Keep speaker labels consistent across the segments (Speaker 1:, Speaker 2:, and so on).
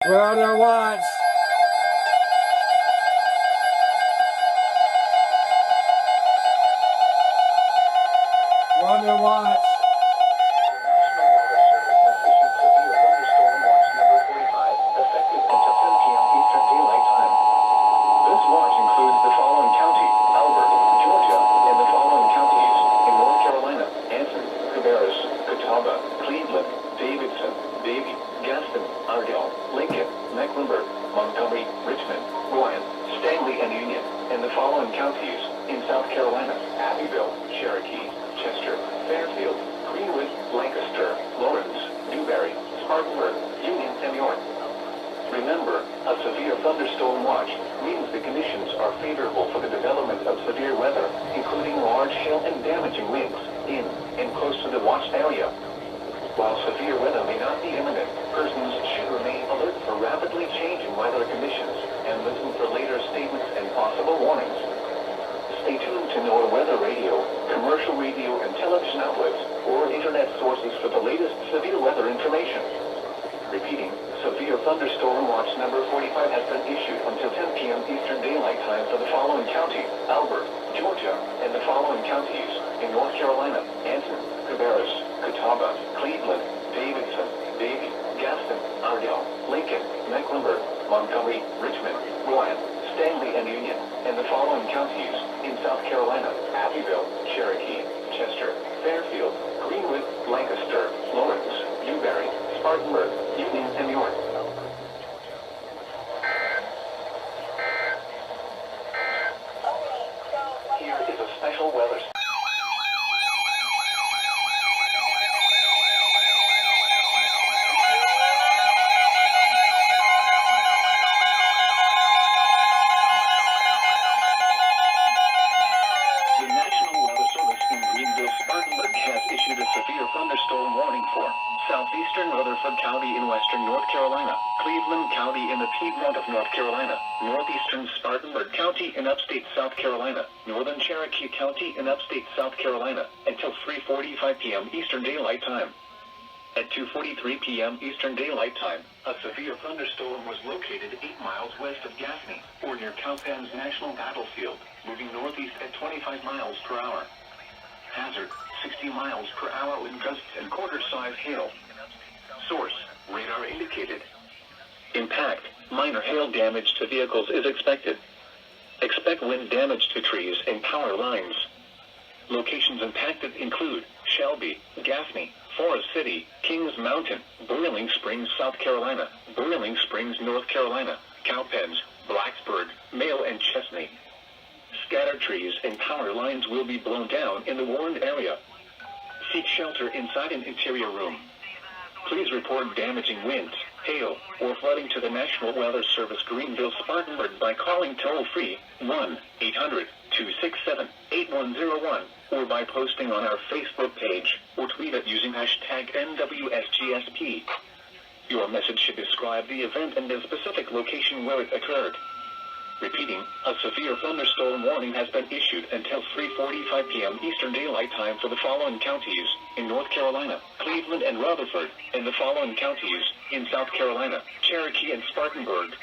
Speaker 1: We're under watch. We're under watch.
Speaker 2: Counties in South Carolina: Abbeville, Cherokee, Chester, Fairfield, Greenwood, Lancaster, Lawrence, Newberry, Spartanburg, Union, and York. Remember, a severe thunderstorm watch means the conditions are favorable for the development of severe weather, including large hail and damaging winds in and close to the watched area. While severe weather may not be imminent, persons should remain alert for rapidly changing weather conditions and listen for later statements and possible warnings. Stay tuned to NOAA weather radio, commercial radio and television outlets, or internet sources for the latest severe weather information. Repeating, severe thunderstorm watch number 45 has been issued until 10 p.m. Eastern Daylight Time for the following counties: Albert, Georgia, and the following counties in North Carolina: Anson, Cabarrus, Catawba, Cleveland, Davidson, Davie, Gaston, Ardell, Lincoln, Mecklenburg, Montgomery, Richmond, Rowan, Stanley, and Union, and the following counties in South Carolina: Abbeville, Cherokee, Chester, Fairfield, Greenwood, Lancaster, Lawrence, Newberry, Spartanburg, Union, and York. Here is a special weather. The National Weather Service in Greenville-Spartanburg has issued a severe thunderstorm warning for southeastern Rutherford County in western North Carolina, Cleveland County in the Piedmont of North Carolina, northeastern Spartanburg County in upstate South Carolina, northern Cherokee County in upstate South Carolina, until 3:45 p.m. Eastern Daylight Time. At 2:43 p.m. Eastern Daylight Time, a severe thunderstorm was located 8 miles west of Gaffney, or near Cowpens National Battlefield, moving northeast at 25 miles per hour. Hazard: 60 miles per hour wind gusts and quarter-size hail. Source: radar indicated. Impact: minor hail damage to vehicles is expected. Expect wind damage to trees and power lines. Locations impacted include Shelby, Gaffney, Forest City, Kings Mountain, Boiling Springs, South Carolina, Boiling Springs, North Carolina, Cowpens, Blacksburg, Mail, and Chesney. Scattered trees and power lines will be blown down in the warned area. Seek shelter inside an interior room. Please report damaging winds, hail, or flooding to the National Weather Service Greenville-Spartanburg by calling toll-free 1-800-267-8101 or by posting on our Facebook page or tweet it using hashtag NWSGSP. Your message should describe the event and the specific location where it occurred. Repeating, a severe thunderstorm warning has been issued until 3:45 p.m. Eastern Daylight Time for the following counties in North Carolina, Cleveland, and Rutherford, and the following counties in South Carolina, Cherokee, and Spartanburg.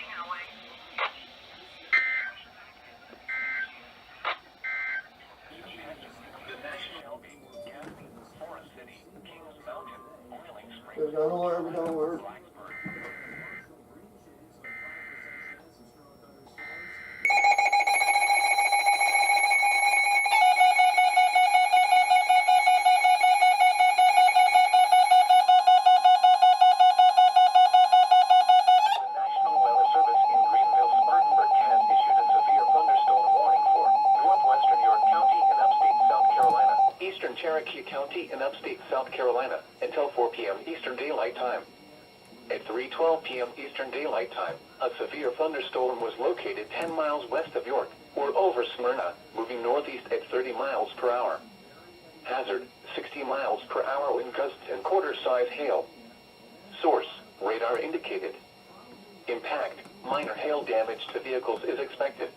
Speaker 1: Don't worry.
Speaker 2: Cherokee County in upstate South Carolina until 4 p.m. Eastern Daylight Time. At 3:12 p.m. Eastern Daylight Time, a severe thunderstorm was located 10 miles west of York, or over Smyrna, moving northeast at 30 miles per hour. Hazard: 60 miles per hour wind gusts and quarter-size hail. Source: radar indicated. Impact: minor hail damage to vehicles is expected.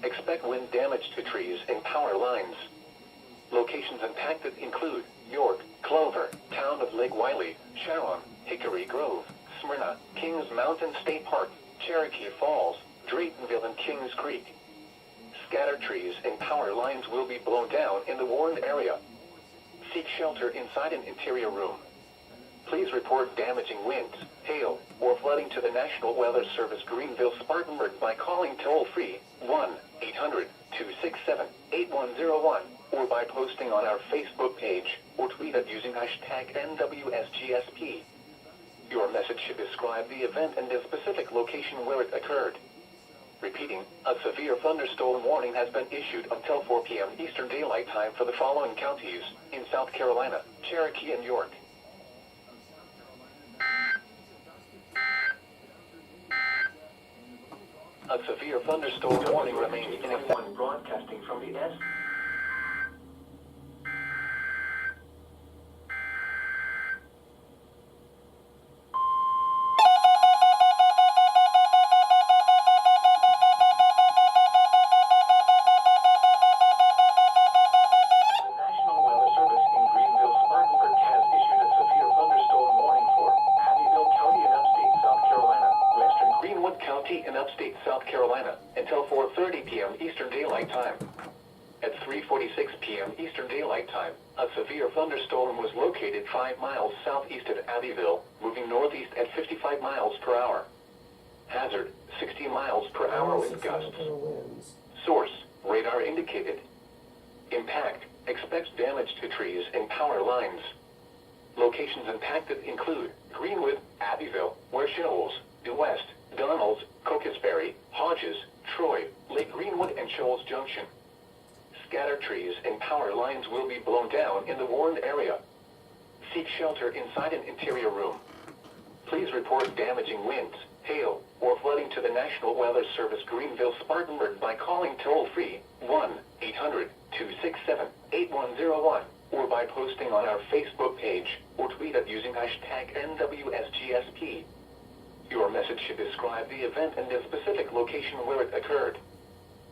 Speaker 2: Expect wind damage to trees and power lines. Locations impacted include York, Clover, Town of Lake Wylie, Sharon, Hickory Grove, Smyrna, Kings Mountain State Park, Cherokee Falls, Draytonville and Kings Creek. Scattered trees and power lines will be blown down in the warned area. Seek shelter inside an interior room. Please report damaging winds, hail, or flooding to the National Weather Service Greenville-Spartanburg by calling toll-free 1-800-267-8101 or by posting on our Facebook page or tweet it using hashtag NWSGSP. Your message should describe the event and the specific location where it occurred. Repeating, a severe thunderstorm warning has been issued until 4 p.m. Eastern Daylight Time for the following counties in South Carolina, Cherokee, and York. A severe thunderstorm warning remains in effect. Broadcasting from the S. In upstate South Carolina until 4:30 p.m. Eastern Daylight Time. At 3:46 p.m. Eastern Daylight Time, a severe thunderstorm was located 5 miles southeast of Abbeville, moving northeast at 55 miles per hour. Hazard, 60 miles per hour wind gusts. Source, radar indicated. Impact, expects damage to trees and power lines. Locations impacted include Greenwood, Abbeville, Ware Shoals, Due West, Donalds, Cocosberry, Hodges, Troy, Lake Greenwood, and Shoals Junction. Scattered trees and power lines will be blown down in the warned area. Seek shelter inside an interior room. Please report damaging winds, hail, or flooding to the National Weather Service Greenville-Spartanburg by calling toll-free 1-800-267-8101 or by posting on our Facebook page or tweet it using hashtag NWSGSP. Your message should describe the event and the specific location where it occurred.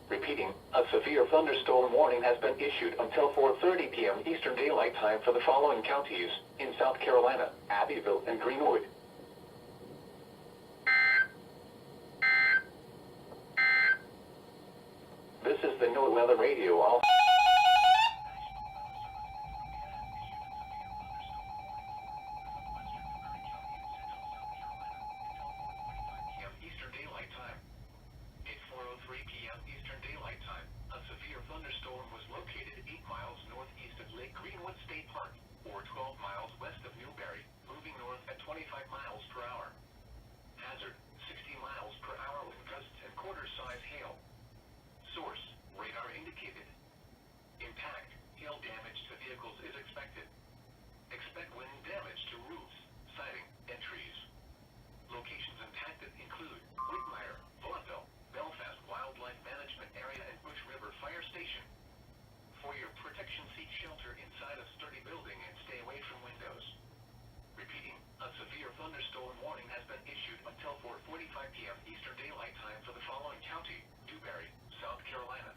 Speaker 2: Repeating, a severe thunderstorm warning has been issued until 4:30 p.m. Eastern Daylight Time for the following counties in South Carolina, Abbeville, and Greenwood. This is the NOAA Weather Radio. Eastern Daylight Time. At 4:03 p.m. Eastern Daylight Time, a severe thunderstorm was located 8 miles northeast of Lake Greenwood State Park, or 12 miles west of Newberry, moving north at 25 miles per hour. Hazard, 60 miles per hour with gusts and quarter-size hail. Source, radar indicated. Impact, hail damage to vehicles is expected. Expect wind damage to roofs, siding, and trees. Locations impacted include Whitmire, Vaudeville, Belfast Wildlife Management Area, and Bush River Fire Station. For your protection, seek shelter inside a sturdy building and stay away from windows. Repeating, a severe thunderstorm warning has been issued until 4:45 p.m. Eastern Daylight Time for the following county, Newberry, South Carolina.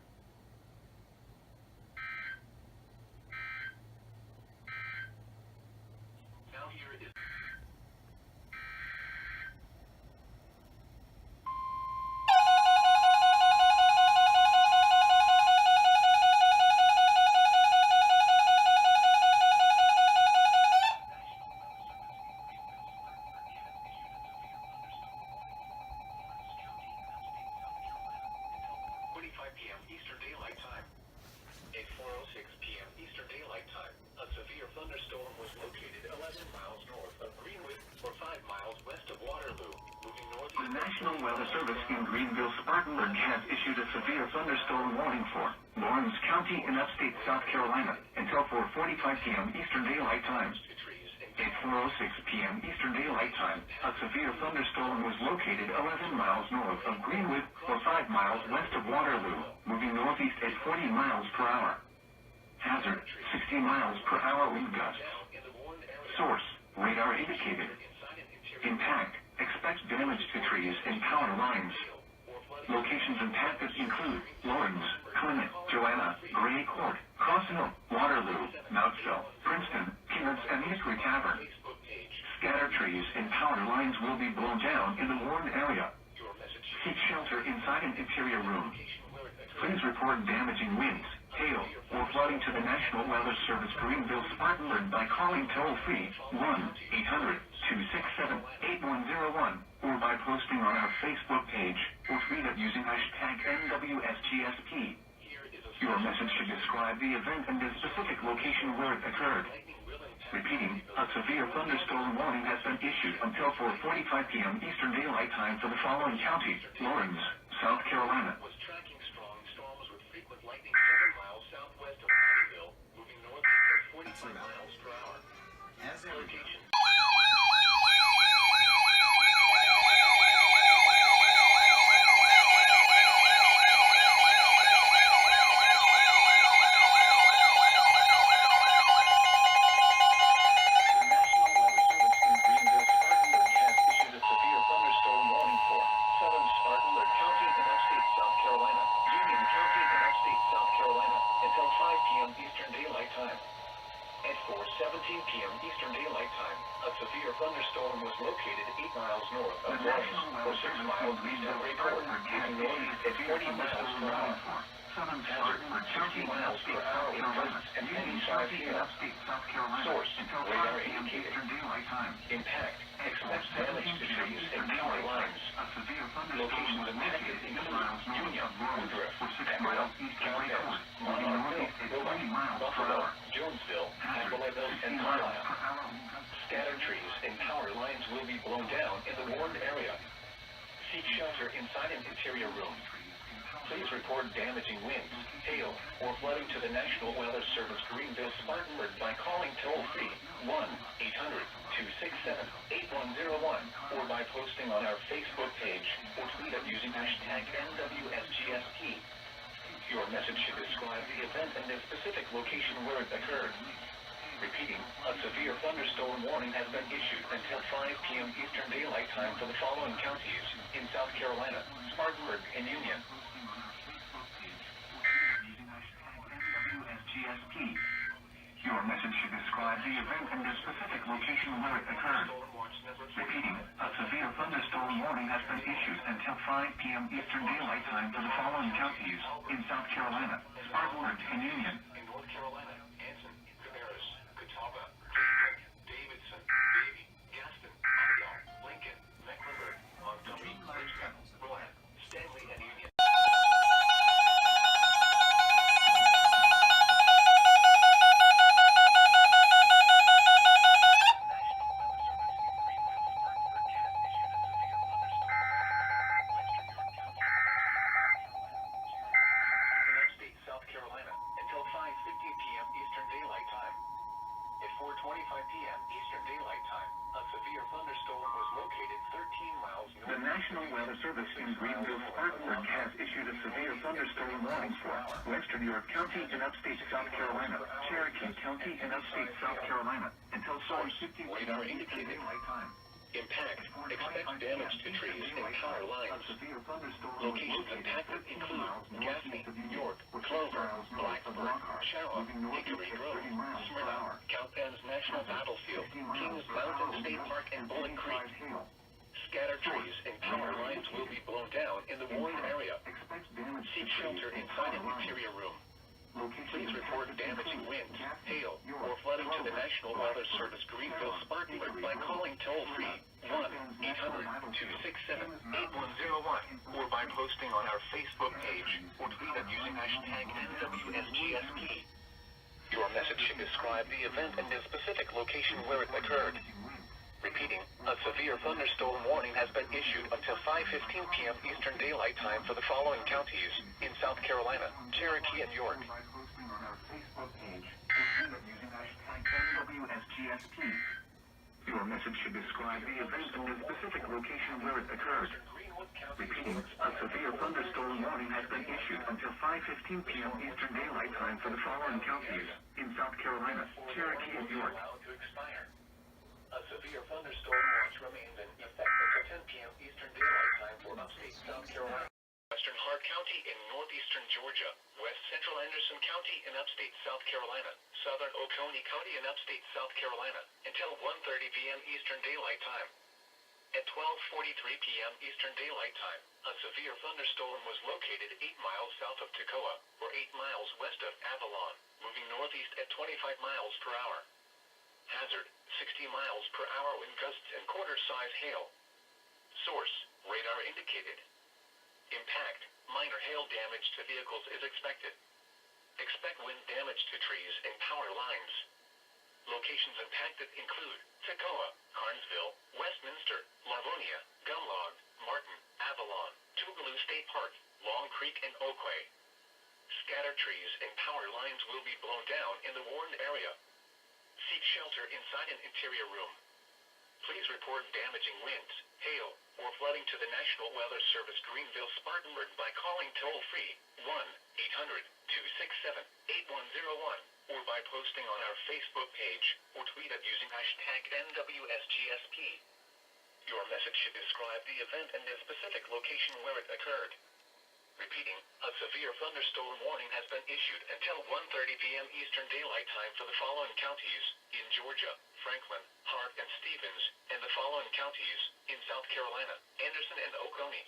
Speaker 2: Now here is 5 p.m. Eastern Daylight Time. At 4:06 p.m. Eastern Daylight Time, a severe thunderstorm was located 11 miles north of Greenwood, or 5 miles west of Waterloo, moving northeast. The National Weather Service in Greenville-Spartanburg has issued a severe thunderstorm warning for Lawrence County in upstate South Carolina until 4:45 p.m. Eastern Daylight Time. At 4:06 p.m. Eastern Daylight Time, a severe thunderstorm was located 11 miles north of Greenwood, or 5 miles west of Waterloo, moving northeast at 40 miles per hour. Hazard, 60 miles per hour wind gusts. Source, radar indicated. Impact, expect damage to trees and power lines. Locations impacted include Lawrence, Clement, Joanna, Gray Court, Cross Hill, Waterloo, Mountsville, Princeton, Peanuts, and Hickory Tavern. Scattered trees and power lines will be blown down in the warned area. Seek shelter inside an interior room. Please report damaging winds, hail, or flooding to the National Weather Service Greenville-Spartanburg by calling toll-free 1-800-267-8101 or by posting on our Facebook page or tweet it using hashtag NWSGSP. Your message should describe the event and the specific location where it occurred. Repeating, a severe thunderstorm warning has been issued until 4:45 p.m. Eastern Daylight Time for the following counties: Lawrence, South Carolina. Was tracking strong storms with frequent lightning 7 miles southwest of Abbeville, moving northeast at 45 miles per hour. As a location. Thunderstorm was located 8 miles north of Lawrence, or 6 miles east of Greenville, moving northeast at 40 miles per hour. Hazard, 30 miles per hour with gusts and heavy 5 p.m. Source, radar indicated. Impact, expect damage to trees and power lines. Locations impacted include Union, Woodruff, Abbeville, Compilation, Buffalo, Jonesville, Abbeville, and Carlisle. Scattered trees and power lines will be blown down in the warned area. Seek shelter inside an interior room. Please report damaging winds, hail, or flooding to the National Weather Service Greenville-Spartanburg by calling toll-free 1-800-267-8101 or by posting on our Facebook page or tweet it using hashtag NWSGSP. Your message should describe the event and the specific location where it occurred. Repeating, a severe thunderstorm warning has been issued until 5 p.m. Eastern Daylight Time for the following counties in South Carolina, Spartanburg, and Union. Your message should describe the event and the specific location where it occurred. Repeating, a severe thunderstorm warning has been issued until 5 p.m. Eastern Daylight Time for the following counties in South Carolina, Spartanburg, and Union. In North Carolina, Anson, Cabarrus, Catawba, Davidson, Davie, Gaston, Iredell, Lincoln, Mecklenburg, Montgomery, Richmond, Rowan, Stanley, and Union. The National Weather Service in Greenville-Spartanburg has issued a severe thunderstorm warning for western York County and upstate South Carolina, Cherokee County and upstate South Carolina until 4:50 p.m. Eastern Daylight Time. Impact, expect damage to trees and power lines. Locations impacted include Gaffney, York, Clover, Blacksburg, Cherokee, Hickory Grove, Smyrna, Cowpens National Battlefield, Kings Mountain State Park, and Bowling Creek. Scattered trees and power lines will be blown down in the warned area. Seek shelter inside an interior room. Please report damaging winds, hail, or flooding to the National Weather Service Greenville-Spartanburg by calling toll-free 1-800-267-8101 or by posting on our Facebook page or tweet it using hashtag NWSGSP. Your message should describe the event and the specific location where it occurred. Repeating, a severe thunderstorm warning has been issued until 5:15 p.m. Eastern Daylight Time for the following counties in South Carolina, Cherokee, and York. Your message should describe the event and the specific location where it occurred. Repeating, a severe thunderstorm warning has been issued until 5:15 p.m. Eastern Daylight Time for the following counties in South Carolina, Cherokee, and York. A severe thunderstorm watch remains in effect until 10 p.m. Eastern Daylight Time for upstate South Carolina, western Clark County in northeastern Georgia, west central Anderson County in upstate South Carolina, southern Oconee County in upstate South Carolina, until 1:30 p.m. Eastern Daylight Time. At 12:43 p.m. Eastern Daylight Time, a severe thunderstorm was located 8 miles south of Toccoa, or 8 miles west of Abbeville, moving northeast at 25 miles per hour. Hazard, 60 miles per hour wind gusts and quarter-size hail. Source, radar indicated. Impact, minor hail damage to vehicles is expected. Expect wind damage to trees and power lines. Locations impacted include Toccoa, Carnesville, Westminster, Livonia, Gumlog, Martin, Avalon, Tougaloo State Park, Long Creek and Oconee. Scattered trees and power lines will be blown down in the warned area. Seek shelter inside an interior room. Please report damaging winds, hail, or flooding to the National Weather Service Greenville-Spartanburg by calling toll-free 1-800-267-8101 or by posting on our Facebook page or tweet it using hashtag NWSGSP. Your message should describe the event and the specific location where it occurred. Repeating, a severe thunderstorm warning has been issued until 1:30 p.m. Eastern Daylight Time for the following counties in Georgia, Franklin, Hart, and Stevens, and the following counties in South Carolina, Anderson and Oconee.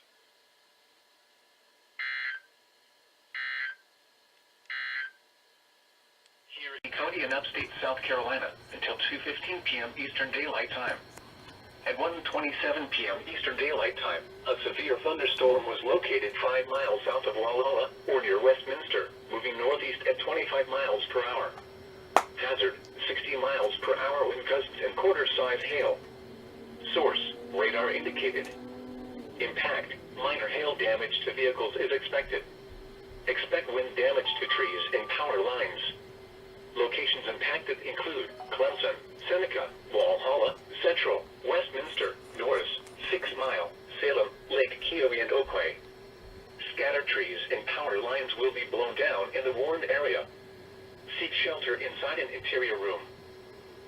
Speaker 2: Cherokee County in upstate South Carolina until 2:15 p.m. Eastern Daylight Time. At 1:27 p.m. Eastern Daylight Time, a severe thunderstorm was located 5 miles south of Walla, or near Westminster, moving northeast at 25 miles per hour. Hazard, 60 miles per hour wind gusts and quarter-size hail. Source, radar indicated. Impact, minor hail damage to vehicles is expected. Expect wind damage to trees and power lines. Locations impacted include Clemson, Seneca, Walhalla, Central, Westminster, Norris, 6 Mile, Salem, Lake Keowee and Oconee. Scattered trees and power lines will be blown down in the warned area. Seek shelter inside an interior room.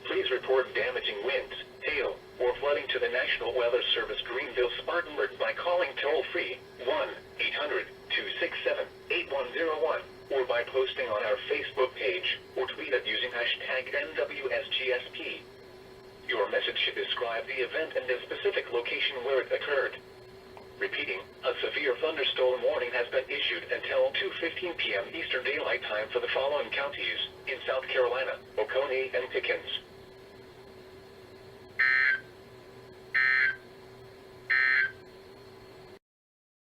Speaker 2: Please report damaging winds, hail, or flooding to the National Weather Service Greenville-Spartanburg by calling toll-free 1-800-267-8101 or by posting on our Facebook page or tweet it using hashtag NWSGSP. Your message should describe the event and the specific location where it occurred. Repeating, a severe thunderstorm warning has been issued until 2:15 p.m. Eastern Daylight Time for the following counties in South Carolina, Oconee and Pickens.